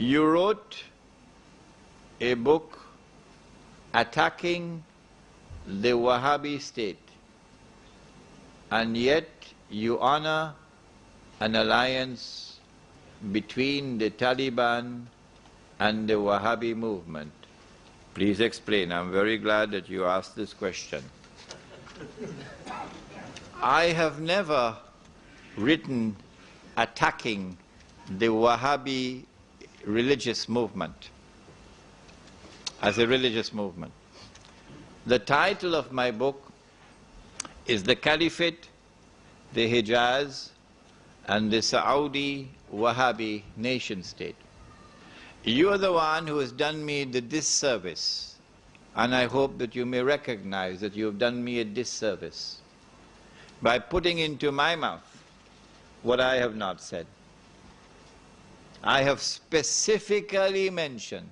You wrote a book attacking the Wahhabi state, and yet you honor an alliance between the Taliban and the Wahhabi movement. Please explain. I'm very glad that you asked this question. I have never written attacking the Wahhabi religious movement as a religious movement. The title of my book is The Caliphate, the Hijaz, and the Saudi Wahhabi nation state. You are the one who has done me the disservice, and I hope that you may recognize that you have done me a disservice by putting into my mouth what I have not said. I have specifically mentioned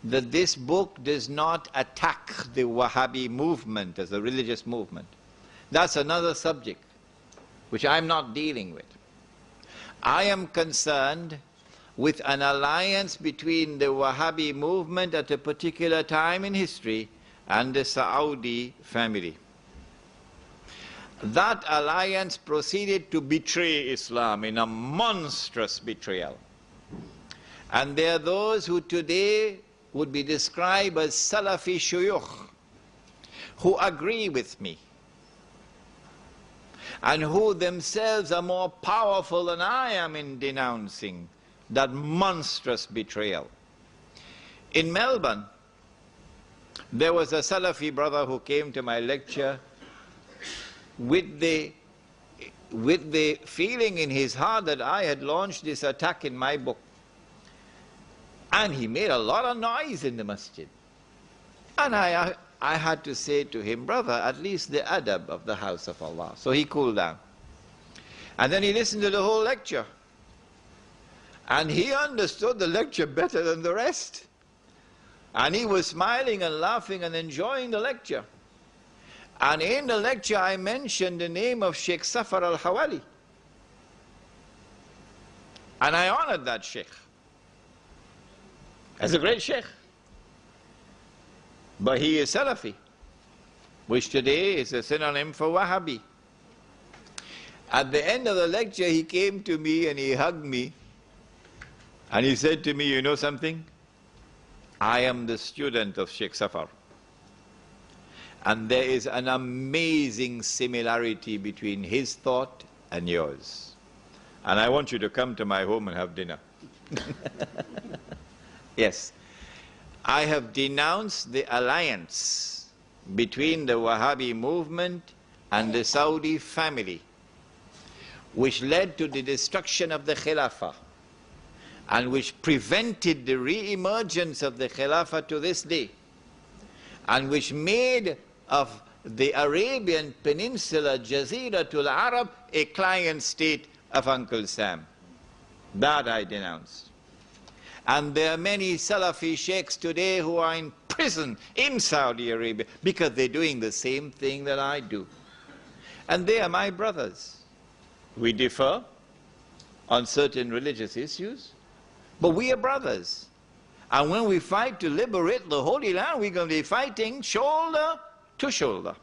that this book does not attack the Wahhabi movement as a religious movement. That's another subject which I'm not dealing with. I am concerned with an alliance between the Wahhabi movement at a particular time in history and the Saudi family. That alliance proceeded to betray Islam in a monstrous betrayal. And there are those who today would be described as Salafi shuyukh, who agree with me, and who themselves are more powerful than I am in denouncing that monstrous betrayal. In Melbourne, there was a Salafi brother who came to my lecture with the feeling in his heart that I had launched this attack in my book. And he made a lot of noise in the masjid. And I had to say to him, brother, at least the adab of the house of Allah. So he cooled down. And then he listened to the whole lecture. And he understood the lecture better than the rest. And he was smiling and laughing and enjoying the lecture. And in the lecture I mentioned the name of Sheikh Safar al-Hawali. And I honored that Sheikh as a great Sheikh. But he is Salafi, which today is a synonym for Wahhabi. At the end of the lecture, he came to me and he hugged me. And he said to me, you know something? I am the student of Sheikh Safar. And there is an amazing similarity between his thought and yours. And I want you to come to my home and have dinner. Yes. I have denounced the alliance between the Wahhabi movement and the Saudi family, which led to the destruction of the Khilafah and which prevented the re-emergence of the Khilafah to this day, and which made of the Arabian Peninsula, Jaziratul Arab, a client state of Uncle Sam. That I denounced. And there are many Salafi sheikhs today who are in prison in Saudi Arabia because they're doing the same thing that I do. And they are my brothers. We differ on certain religious issues, but we are brothers. And when we fight to liberate the Holy Land, we're going to be fighting shoulder to shoulder.